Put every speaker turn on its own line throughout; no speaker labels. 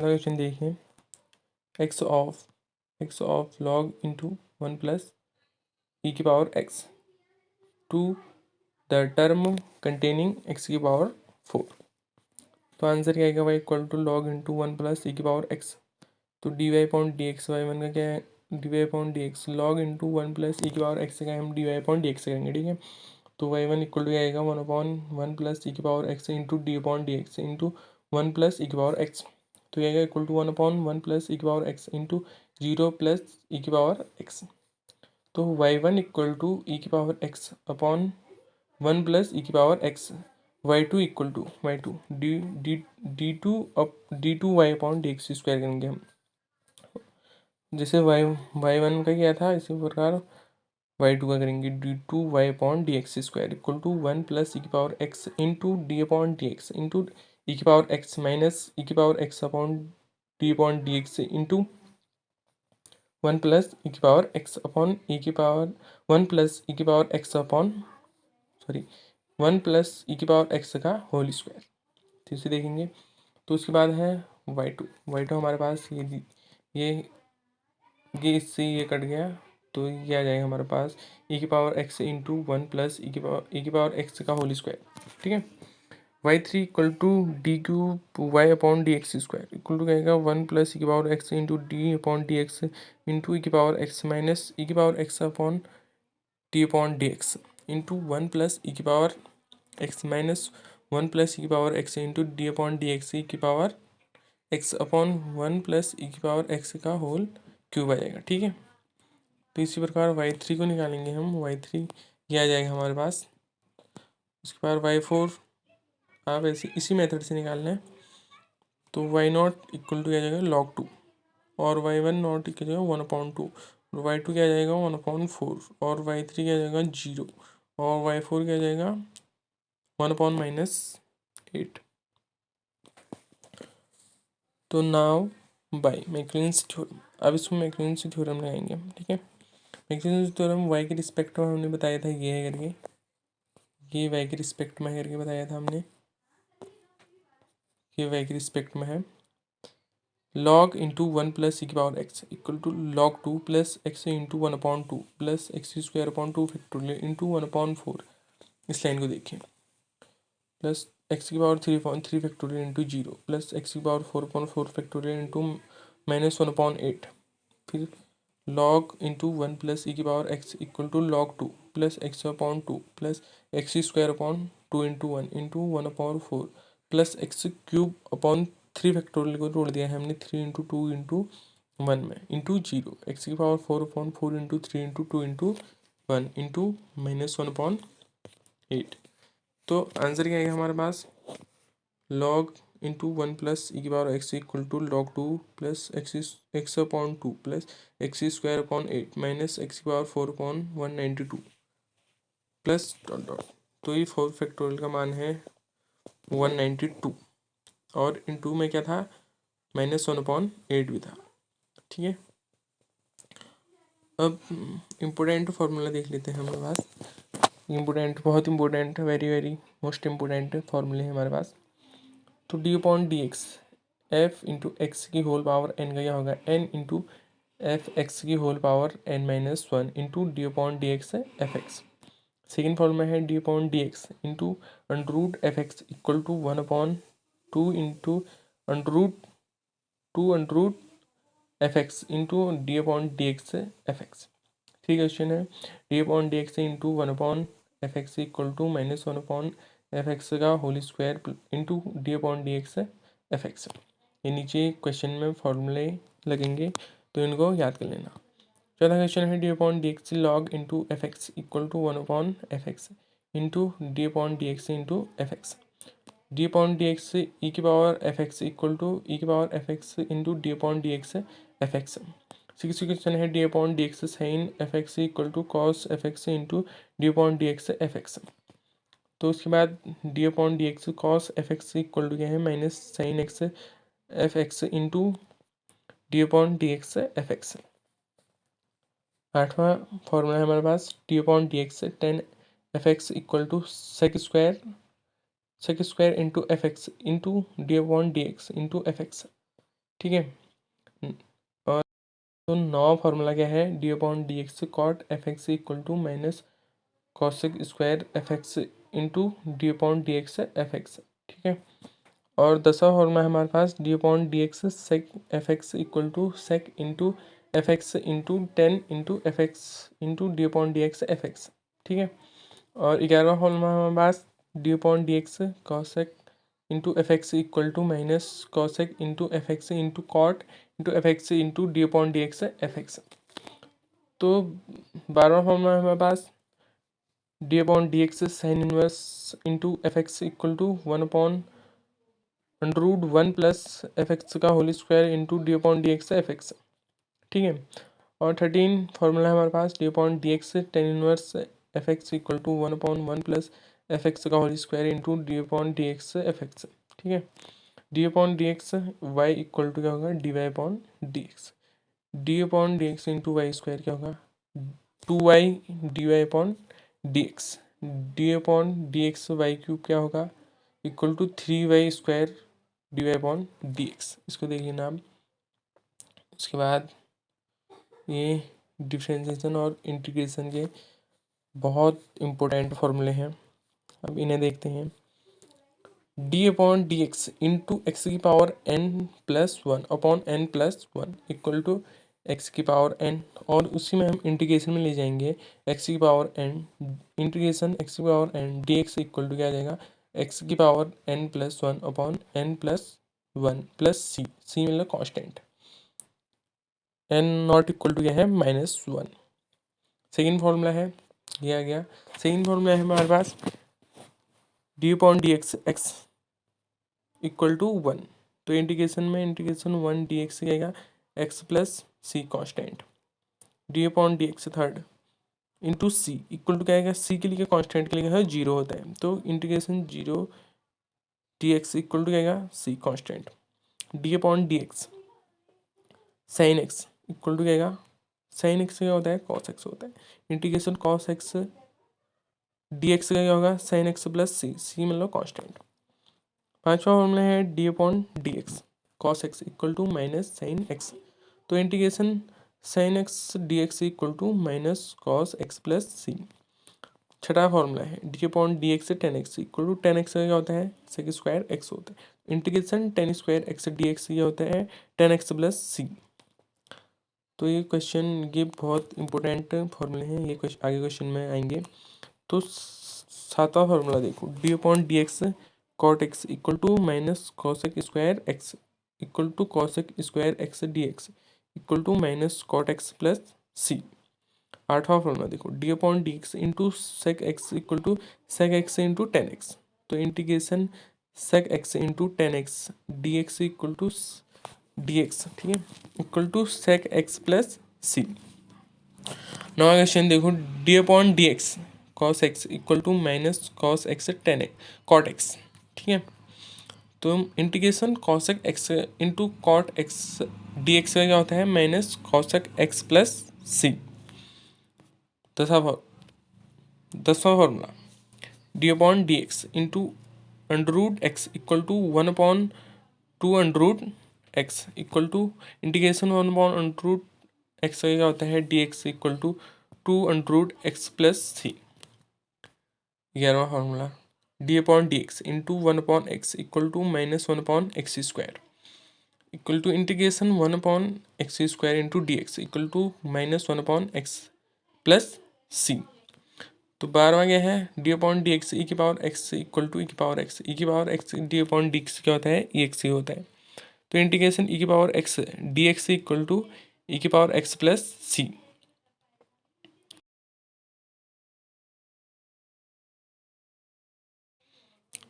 Question देखिए, x of log into 1 plus e की power x to the term containing x की power 4। तो answer क्या आएगा, y equal to log into 1 plus e की power x. तो d y point d x, y one का क्या है, d y point d x log into 1 plus e की पावर एक्स का हम d y point d x करेंगे, ठीक है। तो वाई वन इक्वल टू आएगा 1/1 प्लस ई की power x into d point d x into 1 plus e की पावर एक्स। तो ये आएगा इक्वल टू 1/1 प्लस ई की power x into 0 plus e की पावर एक्स। तो y one equal to e की power x upon 1 plus e की power x. Y two equal to y two d d d two y upon d x square करेंगे हम। जैसे Y one का किया था इसी प्रकार वाई टू का करेंगे, d two y upon d x square equal to 1 plus e की power x into d upon d x into e की पावर एक्स माइनस ई की power x upon d x into 1 plus e की power x upon ई की power 1 plus e की power x upon 1 plus e की power x का whole square. तो इसे देखेंगे। तो उसके बाद है वाई टू हमारे पास ये इससे ये कट गया, तो ये आ जाएगा हमारे पास ई की power x into 1 plus e की पावर एक्स का होल स्क्वायर, ठीक है। Y three equal to d cube y upon d x square equal to कहेगा 1 प्लस ई की power x into d upon d x into e की power x minus e की power x upon d x into 1 plus e की power x minus 1 plus e की power x into d upon d x e की power x upon 1 plus e की power x का whole cube आ जाएगा, ठीक है। तो इसी प्रकार वाई थ्री को निकालेंगे हम, वाई थ्री ये आ जाएगा हमारे पास। उसके बाद वाई फोर आप ऐसे इसी मेथड से निकालना है। तो वाई नॉट इक्वल टू क्या आ जाएगा लॉग टू, और वाई वन नॉट इक्वल जाएगा 1/2, और वाई टू क्या आ जाएगा 1/4, और वाई थ्री क्या आ जाएगा 0, और वाई फोर क्या आ जाएगा 1/-8। तो नाउ बाय मैक्लॉरिन्स थ्योरम, अब इसको मैक्लॉरिन्स थ्योरम लगाएंगे, ठीक है। मैक्लॉरिन्स थ्योरम वाई के रिस्पेक्ट में हमने बताया था, ये है करके, ये वाई के रिस्पेक्ट में करके बताया था हमने, ये वाई के रिस्पेक्ट में है। लॉग इंटू 1 प्लस ई की power x equal to log 2 plus x into 1/2 plus x square upon 2 factorial into 1/4। इस लाइन को देखिए, प्लस एक्स की power 3 factorial into 0 plus x की पावर 4/4 फैक्टोरियल इंटू -1/8। फिर लॉग इंटू 1 प्लस ई की power x equal to log 2 plus x upon 2 plus x square upon 2 into 1 into 1/4 plus x cube upon 3 factorial को तोड़ दिया है हमने 3 into 2 into 1 में into 0 x की power 4/4 into 3 into 2 into 1 into -1/8। तो answer क्या आएगा हमारे पास, लॉग इंटू 1 प्लस ई की power x equal to log 2 plus x upon 2 plus x square upon 8 minus x की पावर 4/192 प्लस डॉट डॉट। तो ये 4 फैक्टोरियल का मान है 192, और इंटू में क्या था -1/8 भी था, ठीक है। अब इम्पोर्टेंट फार्मूला देख लेते हैं हमारे पास, इम्पोर्टेंट बहुत important very very most important फार्मूले हैं हमारे पास। तो d upon d x f into x की होल पावर एन का क्या होगा, एन इंटू एफ एक्स की whole power n-1 into d upon d x f x. Second formula है d upon d x into under root f x equal to 1/2 into under root f x into d upon d x f x. ठीक question है, d upon d x into 1/f(x) equal to -1/f(x) का whole square into d upon d x f x. ये नीचे question में फॉर्मूले लगेंगे, तो इनको याद कर लेना। चौथा क्वेश्चन है d upon d x log into f x equal to 1/f(x) into d upon d x into f x. D upon d x e की power f x equal to e की power f x into d upon d x f x. Six question है d upon d x sine f x equal to cos f x into d upon d x f x. तो उसके बाद d upon d x cos f x equal to क्या है minus sine x f x into d upon d x f x. आठवां formula है हमारे पास d upon d x tan f x equal to sec square into f x into d upon d x into f x. ठीक है। और तो नवा formula क्या है, d upon d x cot f x equal to minus cosec square f x into d upon d x f x. ठीक है। और 10वां फॉर्मूला है हमारे पास d upon d x sec f x equal to sec into f x into 10 into f x into d upon d x f x. ठीक है। और 11वां फॉर्मूला हमारे पास d upon d x cosec into f x equal to minus cosec into f x into cot into f x into d upon d x f x. तो 12वां formula है हमारे पास d upon d x sine inverse into f x equal to 1 upon under root 1 plus f x का whole square into d upon d x f x. ठीक है। और 13 formula है हमारे पास d upon d x tan inverse f x equal to 1 upon 1 plus f x का whole square into d upon d x f x. ठीक है। D upon d x y equal to क्या होगा, d y upon d x. D upon d x into y square क्या होगा, 2y d y upon d x. D upon d x y cube क्या होगा, equal to 3y square d y upon d x. इसको देखिए नाम। उसके बाद ये डिफ्रेंशिएशन और इंटीग्रेशन के बहुत इम्पोर्टेंट फॉर्मूले हैं, अब इन्हें देखते हैं। D upon d x into x की power n plus 1 upon n plus 1 equal to x की पावर n, और उसी में हम इंटीग्रेशन में ले जाएंगे एक्स की पावर n इंटीग्रेशन एक्स की power n d x equal to क्या आ जाएगा, एक्स की power n plus 1 upon n plus 1 plus c मतलब constant, n not equal to क्या है, -1। सेकेंड फॉर्मूला है ये आ गया। सेकेंड फॉर्मूला है हमारे पास d upon d x x equal to 1। तो इंटीग्रेशन में इंटीग्रेशन 1 डी एक्स आएगा x plus C constant, d upon d x third into C equal to क्या आएगा, सी के लिए कॉन्स्टेंट के लिए है 0 होता है, तो integration 0 d x equal to क्या आएगा, c constant. D upon d x sine x equal to क्या आएगा, साइन एक्स क्या होता है, कॉस एक्स होता है। Integration cos x d x का क्या होगा, साइन एक्स प्लस सी मतलब कॉन्स्टेंट। पांचवा फॉर्मूला है d upon d x cos x equal to minus sine x, तो integration sine x d x equal to minus cos x plus c. छठा formula है d upon d x tan x equal to tan x का क्या होता है, sec square x होता है। Integration tan square x d x क्या होता है, टेन एक्स प्लस सी। तो ये क्वेश्चन ये बहुत इंपॉर्टेंट फॉर्मूले हैं, ये आगे क्वेश्चन में आएंगे। तो सातवां फॉर्मूला देखो d upon d x cot x equal to minus cosec square x equal to cosec square x d x equal to minus cot x plus c. आठवां फॉर्मूला देखो d upon d x into sec x equal to sec x into tan x, तो integration sec x into tan x d x equal to d x, ठीक है, equal to sec x plus c. नवा question देखो d upon d x cos x equal to minus cos x tan x cot x, ठीक है। तो integration cosec x into cot x d x का क्या होता है, minus cosec x plus c. दसवां formula d upon d x into under root x equal to 1 upon 2 under root x equal to integration 1 upon under root x का क्या होता है, d x equal to 2 under root x plus c. 11वां formula d upon d x into 1 upon x equal to minus 1 upon x square equal to integration 1 upon x square into d x equal to minus 1 upon x plus c. तो 12वां क्या है d upon d x e की power x equal to e की power x, e की power x d upon d x क्या होता है, ई एक्स ही होता है। तो इंटीग्रेशन ई की power x d x equal to e की पावर एक्स प्लस सी।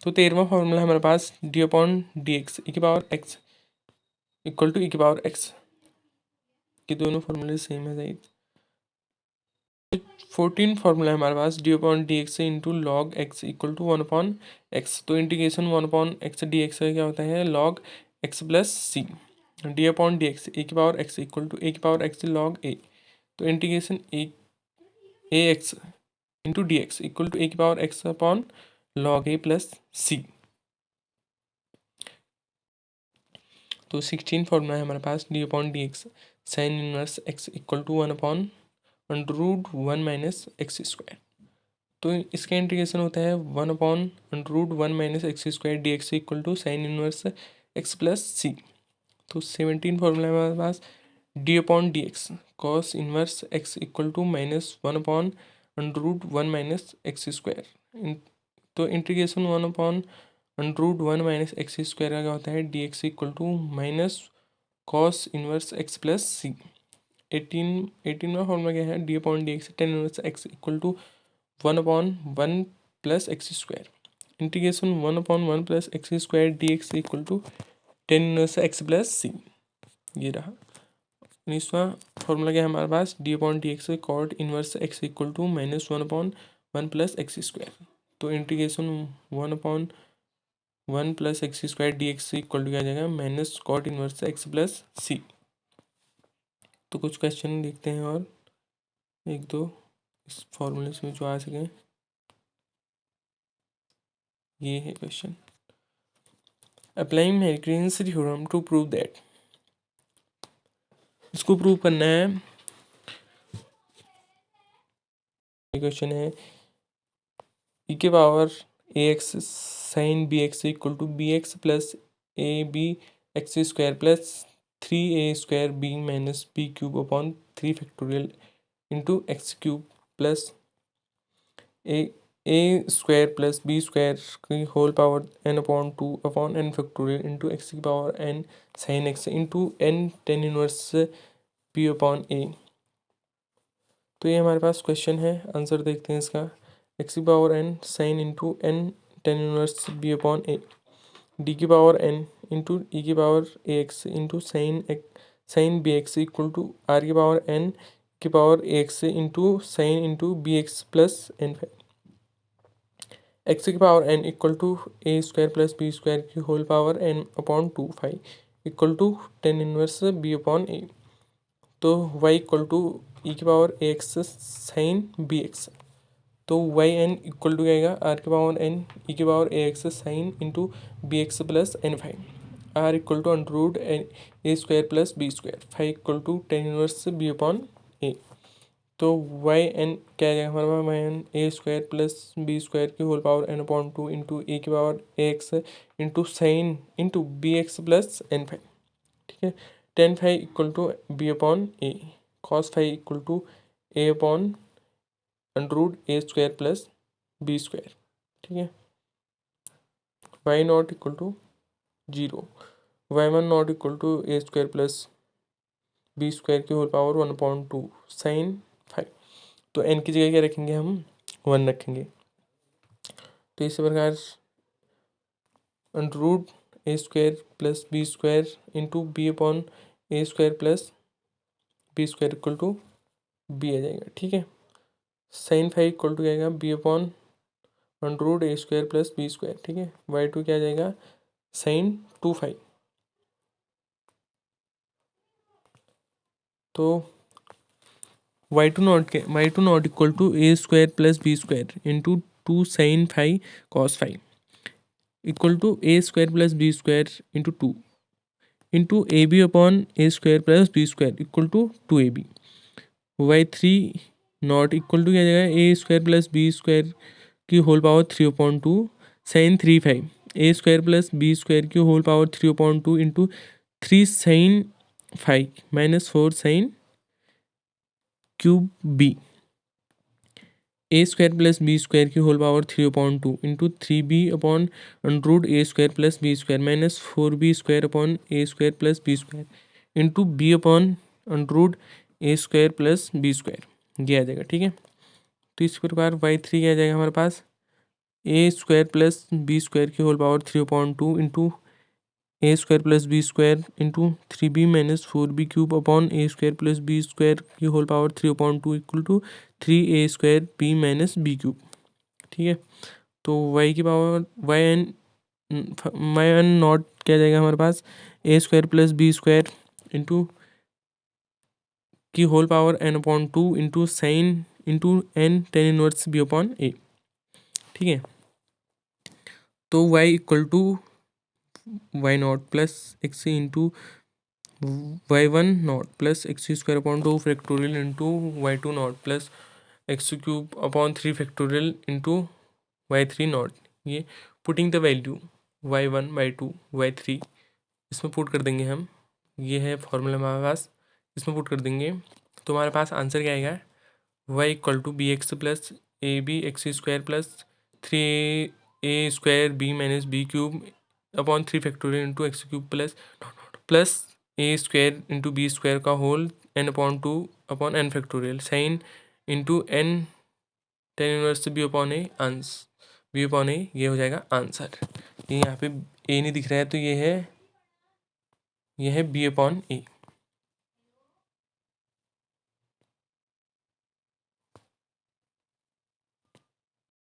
तो 13वां फॉर्मूला हमारे पास d upon d x e की power x equal to e की पावर एक्स, के दोनों फॉर्मूले सेम है सही। 14 फार्मूला है हमारे पास d upon d x into log x equal to 1 upon x, तो integration 1 upon x d x का क्या होता है, log x plus c. D upon d x a की power x equal to a की पावर एक्स लॉग ए, तो integration a x into d x equal to a की power x upon log a plus c. तो 16 formula है हमारे पास d upon d x sine inverse x equal to 1 upon under root 1 minus x square. तो इसका integration होता है 1 upon under root 1 minus x square d x equal to sine inverse x plus c. तो 17 formula है हमारे पास d upon d x cos inverse x equal to minus 1 upon under root 1 minus x square. तो integration 1 upon under root 1 minus x square का क्या होता है d x equal to minus cos inverse x plus c. 18वां formula क्या है d upon d x tan inverse x equal to 1 upon 1 plus x square. Integration 1 upon 1 plus x square d x equal to tan inverse x plus c. ये रहा 19वां formula क्या है हमारे पास d upon d x cot inverse x equal to minus 1 upon 1 plus x square. तो integration 1 upon 1 plus x square d x equal to क्या आ जाएगा minus cot inverse x plus c. तो कुछ क्वेश्चन देखते हैं और एक दो इस फॉर्मूले में जो आ सके। ये है question applying Maclaurin's theorem to prove that. इसको प्रूव करना है। क्वेश्चन है ई के power a x sine b x equal to b x plus a b x square plus 3a square b minus b cube upon 3 factorial into x cube plus a square plus b square की whole power n upon 2 upon n factorial into x की power n sine x into n tan inverse p upon a। तो ये हमारे पास question है। Answer देखते हैं इसका x की power n sine into n tan inverse b upon a d की पावर n इंटू ई की power a x into sine b x equal to r की पावर n की power a x into sine into b x plus n x की power n equal to a square plus b square की whole power n upon 2 phi equal to tan inverse b upon a. तो y equal to e की power a x sine b x. तो y n equal to आएगा r की power n e की power a x sine into b x plus n phi r equal to under root a square plus b square phi equal to tan inverse b upon a. तो y n क्या आ जाएगा हमारे पास y n a square plus b square की whole power n upon 2 into a की power a x into sine into b x plus n phi. ठीक है tan phi equal to b upon a cos phi equal to a upon under root a square plus b square. ठीक है y naught equal to 0 y one naught equal to a square plus b square की whole power 1 upon 2 sine 5। तो n की जगह क्या रखेंगे हम 1 रखेंगे। तो इसी प्रकार under root a square plus b square into b upon a square plus b square equal to b आ जाएगा। ठीक है साइन 5 इक्वल टू आएगा b upon under root a square plus b square. ठीक है वाई टू क्या आ जाएगा साइन 2 5। तो y two naught equal to a square plus b square into 2 sine 5 cos 5 equal to a square plus b square into 2 into a b upon a square plus b square equal to 2ab। Y three naught equal to क्या जाएगा a square plus b square की whole power 3 upon 2 sine 3 5 a square plus b square की whole power 3 upon 2 into 3 sine 5 minus 4 sine cube b a square plus b square की whole power 3 upon 2 into 3b upon under root a square plus b square minus 4b square upon a square plus b square into b upon under root a square plus b square ये आ जाएगा। ठीक है तो इस प्रकार Y three क्या आ जाएगा हमारे पास a square plus b square की whole power 3 upon 2 into a square plus b square into 3b minus 4b cube upon a square plus b square की whole power 3 upon 2 equal to 3a square b minus b cube. ठीक है तो y की power Y N not क्या जाएगा हमारे पास a square plus b square into की whole power n upon 2 into sine into n tan inverse b upon a. ठीक है तो y equal to y naught plus x into y one naught plus x square upon 2 factorial into y two naught plus x cube upon 3 factorial into y three naught. ये putting the value y one y two y three इसमें put कर देंगे हम। ये है formula हमारे पास, इसमें put कर देंगे तो हमारे पास आंसर क्या आएगा, y equal to b x plus a b x square plus 3a square b minus b cube upon 3 factorial into x cube plus a square into b square का whole n upon 2 upon n factorial sine into n tan inverse b upon a आंस b upon a, ये हो जाएगा answer. ये यहाँ पे ए नहीं दिख रहा है तो ये है बी अपॉन ए।